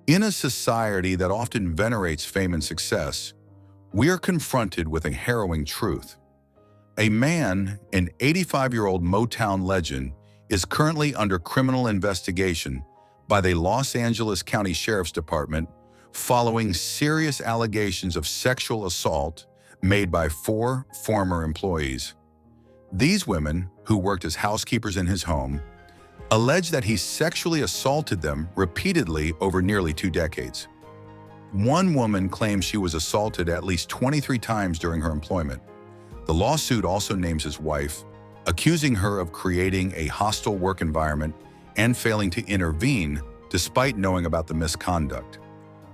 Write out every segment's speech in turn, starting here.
In a society that often venerates fame and success, we are confronted with a harrowing truth. A man, an 85-year-old Motown legend, is currently under criminal investigation by the Los Angeles County Sheriff's Department following serious allegations of sexual assault made by 4 former employees. These women, who worked as housekeepers in his home, allege that he sexually assaulted them repeatedly over nearly 2 decades. One woman claims she was assaulted at least 23 times during her employment. The lawsuit also names his wife, accusing her of creating a hostile work environment and failing to intervene despite knowing about the misconduct.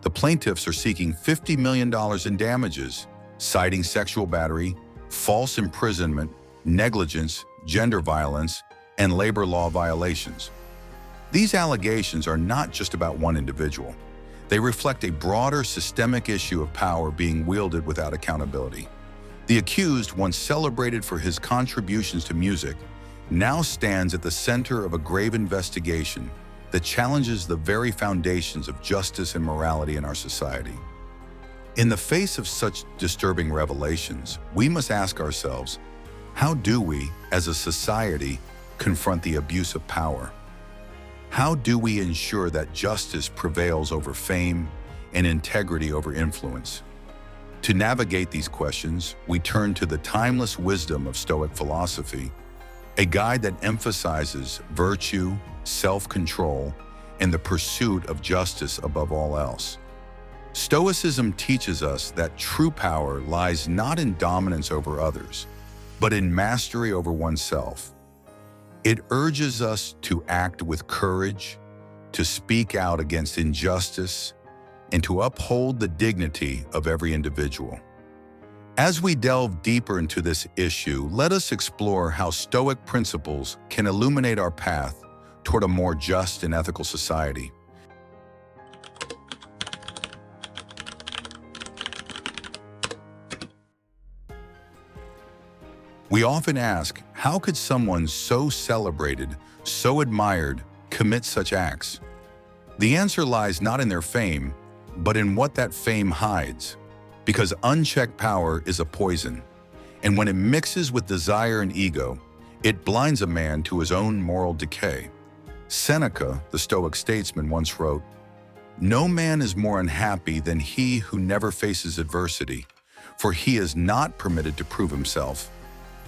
The plaintiffs are seeking $50 million in damages, citing sexual battery, false imprisonment, negligence, gender violence, and labor law violations. These allegations are not just about one individual. They reflect a broader systemic issue of power being wielded without accountability. The accused, once celebrated for his contributions to music, now stands at the center of a grave investigation that challenges the very foundations of justice and morality in our society. In the face of such disturbing revelations, we must ask ourselves, how do we, as a society, confront the abuse of power? How do we ensure that justice prevails over fame and integrity over influence? To navigate these questions, we turn to the timeless wisdom of Stoic philosophy, a guide that emphasizes virtue, self-control, and the pursuit of justice above all else. Stoicism teaches us that true power lies not in dominance over others, but in mastery over oneself. It urges us to act with courage, to speak out against injustice, and to uphold the dignity of every individual. As we delve deeper into this issue, let us explore how Stoic principles can illuminate our path toward a more just and ethical society. We often ask, how could someone so celebrated, so admired, commit such acts? The answer lies not in their fame, but in what that fame hides. Because unchecked power is a poison, and when it mixes with desire and ego, it blinds a man to his own moral decay. Seneca, the Stoic statesman, once wrote, "No man is more unhappy than he who never faces adversity, for he is not permitted to prove himself.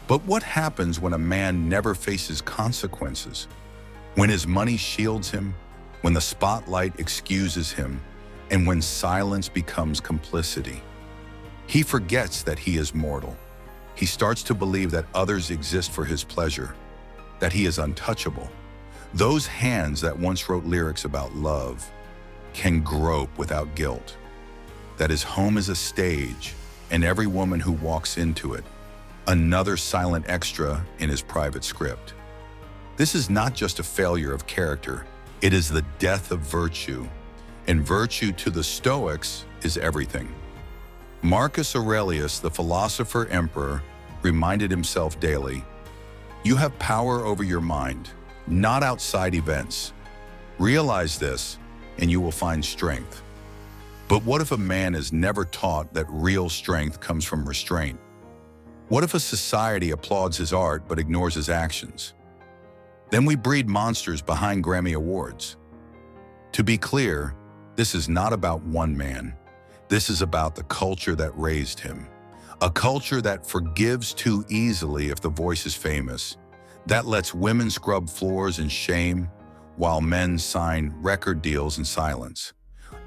But what happens when a man never faces consequences? When his money shields him, when the spotlight excuses him, and when silence becomes complicity? He forgets that he is mortal. He starts to believe that others exist for his pleasure, that he is untouchable. Those hands that once wrote lyrics about love can grope without guilt, that his home is a stage, and every woman who walks into it, another silent extra in his private script. This is not just a failure of character, it is the death of virtue, and virtue to the Stoics is everything." Marcus Aurelius, the philosopher emperor, reminded himself daily, "You have power over your mind, not outside events. Realize this, and you will find strength." But what if a man is never taught that real strength comes from restraint? What if a society applauds his art but ignores his actions? Then we breed monsters behind Grammy Awards. To be clear, this is not about one man. This is about the culture that raised him. A culture that forgives too easily if the voice is famous, that lets women scrub floors in shame while men sign record deals in silence.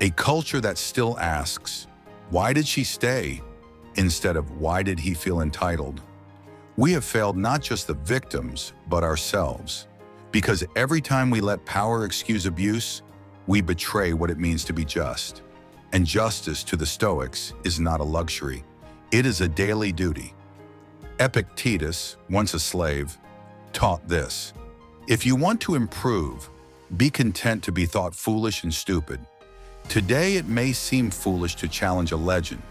A culture that still asks, "Why did she stay?" instead of "Why did he feel entitled?" We have failed not just the victims, but ourselves. Because every time we let power excuse abuse, we betray what it means to be just. And justice to the Stoics is not a luxury. It is a daily duty. Epictetus, once a slave, taught this: "If you want to improve, be content to be thought foolish and stupid." Today it may seem foolish to challenge a legend,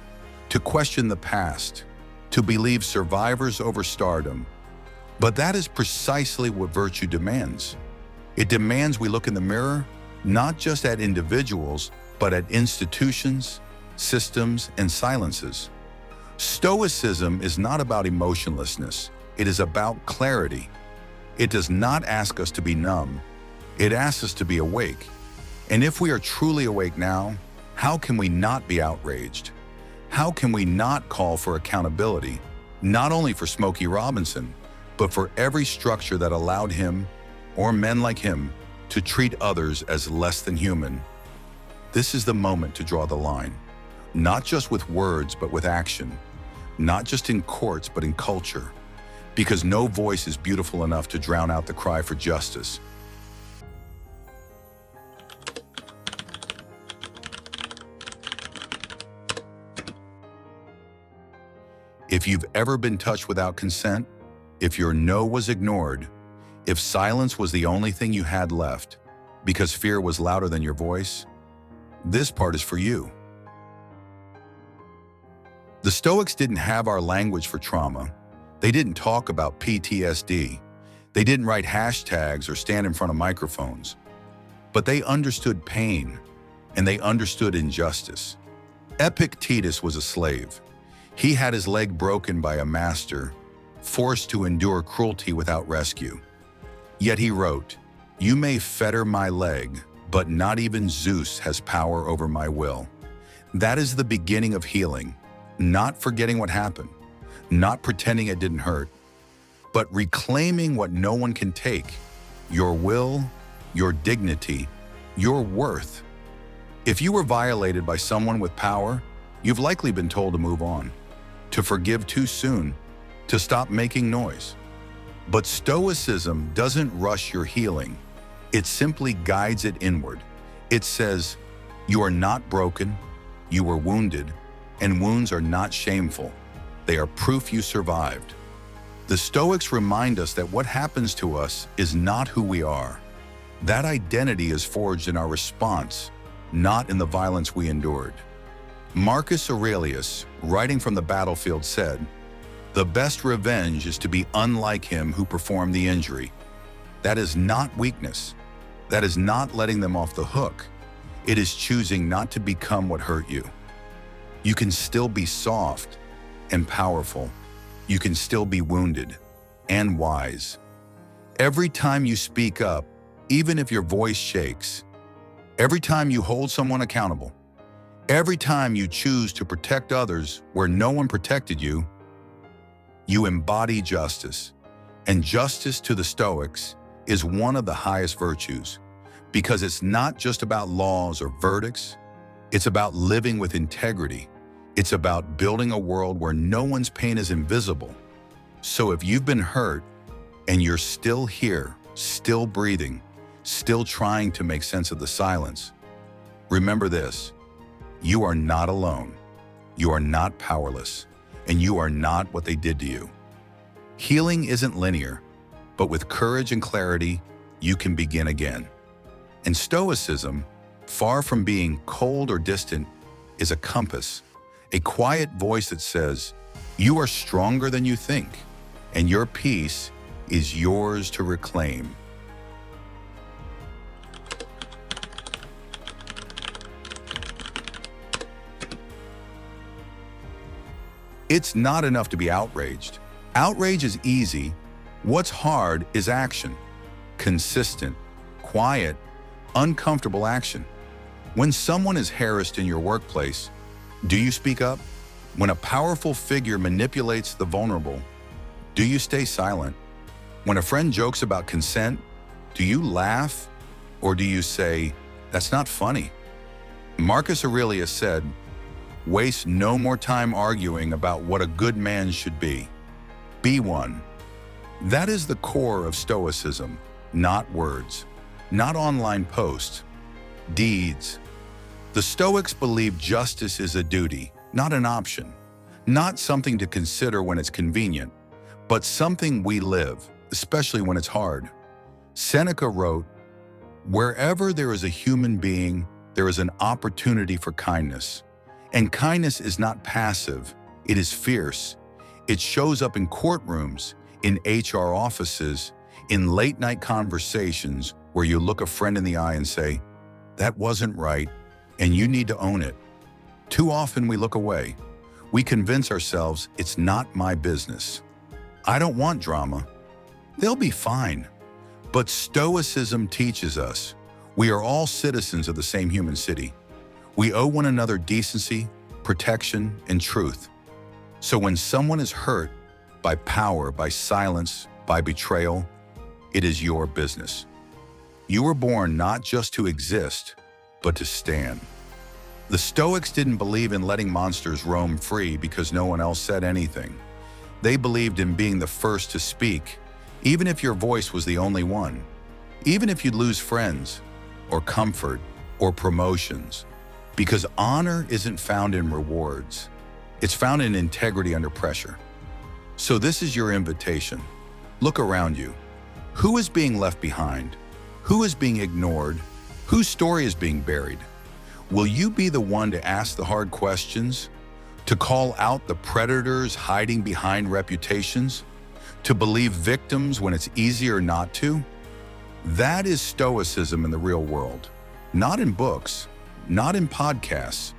to question the past, to believe survivors over stardom. But that is precisely what virtue demands. It demands we look in the mirror, not just at individuals, but at institutions, systems, and silences. Stoicism is not about emotionlessness. It is about clarity. It does not ask us to be numb. It asks us to be awake. And if we are truly awake now, how can we not be outraged? How can we not call for accountability, not only for Smokey Robinson, but for every structure that allowed him, or men like him, to treat others as less than human? This is the moment to draw the line, not just with words, but with action, not just in courts, but in culture, because no voice is beautiful enough to drown out the cry for justice. If you've ever been touched without consent, if your no was ignored, if silence was the only thing you had left because fear was louder than your voice, this part is for you. The Stoics didn't have our language for trauma. They didn't talk about PTSD. They didn't write hashtags or stand in front of microphones. But they understood pain, and they understood injustice. Epictetus was a slave. He had his leg broken by a master, forced to endure cruelty without rescue. Yet he wrote, "You may fetter my leg, but not even Zeus has power over my will." That is the beginning of healing, not forgetting what happened, not pretending it didn't hurt, but reclaiming what no one can take, your will, your dignity, your worth. If you were violated by someone with power, you've likely been told to move on, to forgive too soon, to stop making noise. But Stoicism doesn't rush your healing. It simply guides it inward. It says, you are not broken, you were wounded, and wounds are not shameful. They are proof you survived. The Stoics remind us that what happens to us is not who we are. That identity is forged in our response, not in the violence we endured. Marcus Aurelius, writing from the battlefield, said, "The best revenge is to be unlike him who performed the injury." That is not weakness. That is not letting them off the hook. It is choosing not to become what hurt you. You can still be soft and powerful. You can still be wounded and wise. Every time you speak up, even if your voice shakes, every time you hold someone accountable, every time you choose to protect others where no one protected you, you embody justice. And justice to the Stoics is one of the highest virtues, because it's not just about laws or verdicts. It's about living with integrity. It's about building a world where no one's pain is invisible. So if you've been hurt and you're still here, still breathing, still trying to make sense of the silence, remember this: you are not alone. You are not powerless, and you are not what they did to you. Healing isn't linear, but with courage and clarity, you can begin again. And Stoicism, far from being cold or distant, is a compass, a quiet voice that says, you are stronger than you think, and your peace is yours to reclaim. It's not enough to be outraged. Outrage is easy. What's hard is action. Consistent, quiet, uncomfortable action. When someone is harassed in your workplace, do you speak up? When a powerful figure manipulates the vulnerable, do you stay silent? When a friend jokes about consent, do you laugh? Or do you say, that's not funny? Marcus Aurelius said, waste no more time arguing about what a good man should be. Be one. That is the core of Stoicism, not words, not online posts, deeds. The Stoics believe justice is a duty, not an option, not something to consider when it's convenient, but something we live, especially when it's hard. Seneca wrote, wherever there is a human being, there is an opportunity for kindness. And kindness is not passive, it is fierce. It shows up in courtrooms, in HR offices, in late-night conversations where you look a friend in the eye and say, that wasn't right, and you need to own it. Too often we look away. We convince ourselves it's not my business. I don't want drama. They'll be fine. But Stoicism teaches us we are all citizens of the same human city. We owe one another decency, protection, and truth. So when someone is hurt by power, by silence, by betrayal, it is your business. You were born not just to exist, but to stand. The Stoics didn't believe in letting monsters roam free because no one else said anything. They believed in being the first to speak, even if your voice was the only one, even if you'd lose friends, or comfort, or promotions. Because honor isn't found in rewards. It's found in integrity under pressure. So this is your invitation. Look around you. Who is being left behind? Who is being ignored? Whose story is being buried? Will you be the one to ask the hard questions? To call out the predators hiding behind reputations? To believe victims when it's easier not to? That is Stoicism in the real world. Not in books, not in podcasts,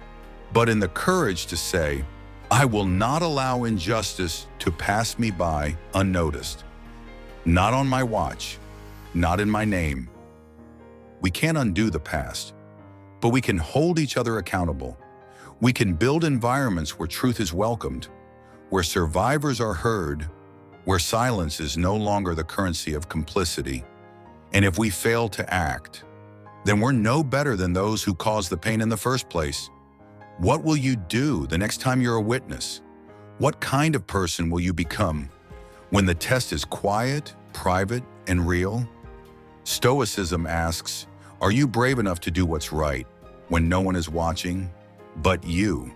but in the courage to say, I will not allow injustice to pass me by unnoticed. Not on my watch, not in my name. We can't undo the past, but we can hold each other accountable. We can build environments where truth is welcomed, where survivors are heard, where silence is no longer the currency of complicity. And if we fail to act, then we're no better than those who caused the pain in the first place. What will you do the next time you're a witness? What kind of person will you become when the test is quiet, private, and real? Stoicism asks, are you brave enough to do what's right when no one is watching but you?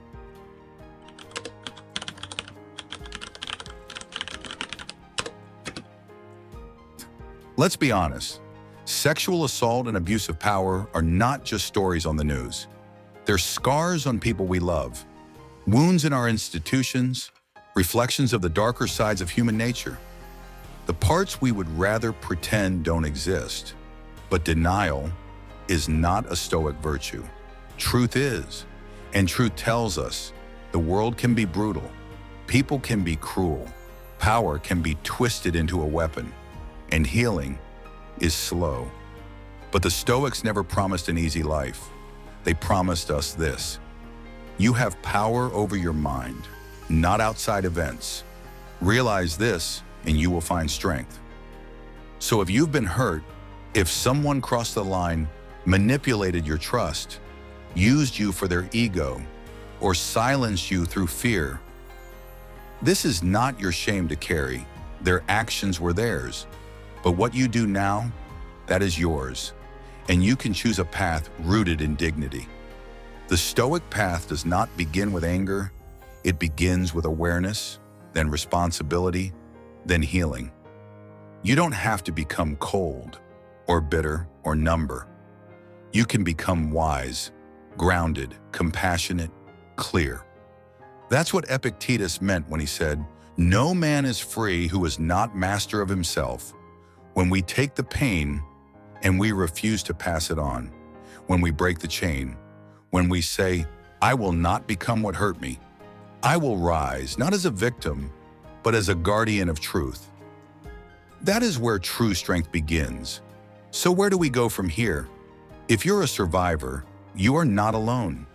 Let's be honest. Sexual assault and abuse of power are not just stories on the news. They're scars on people we love, wounds in our institutions, reflections of the darker sides of human nature. The parts we would rather pretend don't exist. But denial is not a Stoic virtue. Truth is, and truth tells us the world can be brutal, people can be cruel, power can be twisted into a weapon, and healing is slow. But the Stoics never promised an easy life. They promised us this: you have power over your mind, not outside events. Realize this, and you will find strength. So if you've been hurt, if someone crossed the line, manipulated your trust, used you for their ego, or silenced you through fear, this is not your shame to carry. Their actions were theirs. But what you do now, that is yours. And you can choose a path rooted in dignity. The Stoic path does not begin with anger. It begins with awareness, then responsibility, then healing. You don't have to become cold, or bitter, or number. You can become wise, grounded, compassionate, clear. That's what Epictetus meant when he said, no man is free who is not master of himself. When we take the pain and we refuse to pass it on, when we break the chain, when we say, I will not become what hurt me, I will rise, not as a victim, but as a guardian of truth. That is where true strength begins. So where do we go from here? If you're a survivor, you are not alone.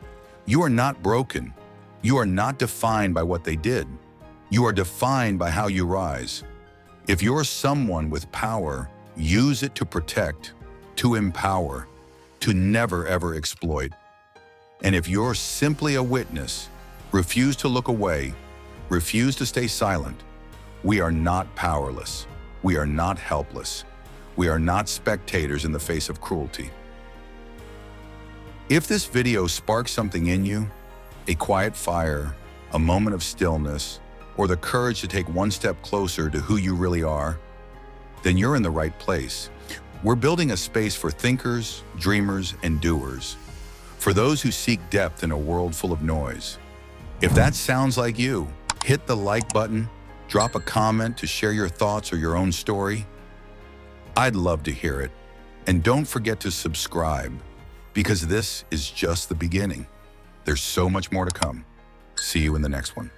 You are not broken. You are not defined by what they did. You are defined by how you rise. If you're someone with power, use it to protect, to empower, to never ever exploit. And if you're simply a witness, refuse to look away, refuse to stay silent, we are not powerless. We are not helpless. We are not spectators in the face of cruelty. If this video sparks something in you, a quiet fire, a moment of stillness, or the courage to take one step closer to who you really are, then you're in the right place. We're building a space for thinkers, dreamers, and doers, for those who seek depth in a world full of noise. If that sounds like you, hit the like button, drop a comment to share your thoughts or your own story. I'd love to hear it. And don't forget to subscribe. because this is just the beginning. There's so much more to come. See you in the next one.